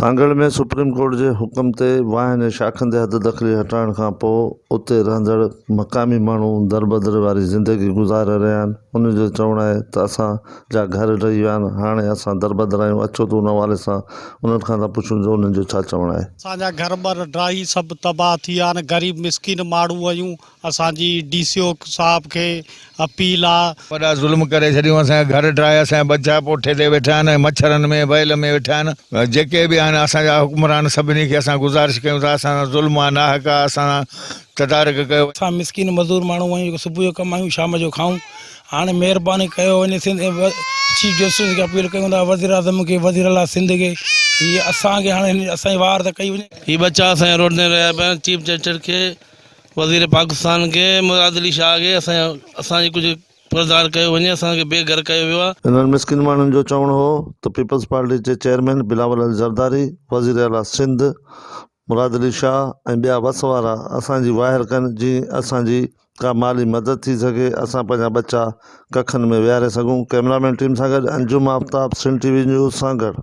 सांगड़ में supreme court के हुक्म ते वाहन शाखन ते हद दखली हटाइण खां पोइ उते रहंदड़ मक़ामी माण्हू दरबदर वारी ज़िंदगी गुज़ार रहिया आहिनि। उन्हनि जो चवणु आहे त असांजा घर रही विया आहिनि, हाणे असां दरबदर आहियूं। अचो त उन हवाले सां उन्हनि खां था पुछूं जो उन्हनि जो छा चवणु आहे। असांजा घर बर ड्राही सभु तबाह थी विया आहिनि। ग़रीब मिसकिन माण्हू आहियूं। असांजी DCO साहब खे अपील आहे। वॾा ज़ुल्म करे छॾियूं। असांजा घर ड्राहे, असांजा बच्चा पोठे ते वेठा आहिनि, मच्छरनि में बैल में वेठा आहिनि। जेके बि आहिनि असांजा हुक्मरान सभिनी खे असां गुज़ारिश कयूं था, असां ज़ुल्म आहे नाहक आहे, असां तदारक कयो। असां मिसकिन मज़दूर माण्हू आहियूं, सुबुह जो कमायूं शाम जो खाऊं। हाणे महिरबानी कयो वञे चीफ जस्टिस खे अपील कयूं था, वज़ीर आज़म खे, वज़ीर आला सिंध खे, हीअ असांखे हाणे असांजी वार त कई वञे। हीअ बच्चा असांजे रोड ते रहिया पिया आहिनि। चीफ जस्टिस खे, वज़ीर पाकिस्तान खे, मुराद अली शाह खे असांजी कुझु परदार कयो वञे, असांखे बेघर कयो वियो आहे। इन्हनि मिसकिन माण्हुनि जो चवणु हो त पीपल्स पार्टी जे चेयरमैन बिलावल अल ज़रदारी, वज़ीर आला सिंध मुराद अली शाह ऐं ॿिया वस वारा असांजी वाहिर कनि जीअं असांजी का माली मदद थी सघे, असां पंहिंजा बच्चा कखनि में विहारे सघूं। कैमरामैन टीम सां गॾु अंजुम आफ्ताब, सिंध TV न्यूज़, सांगड़।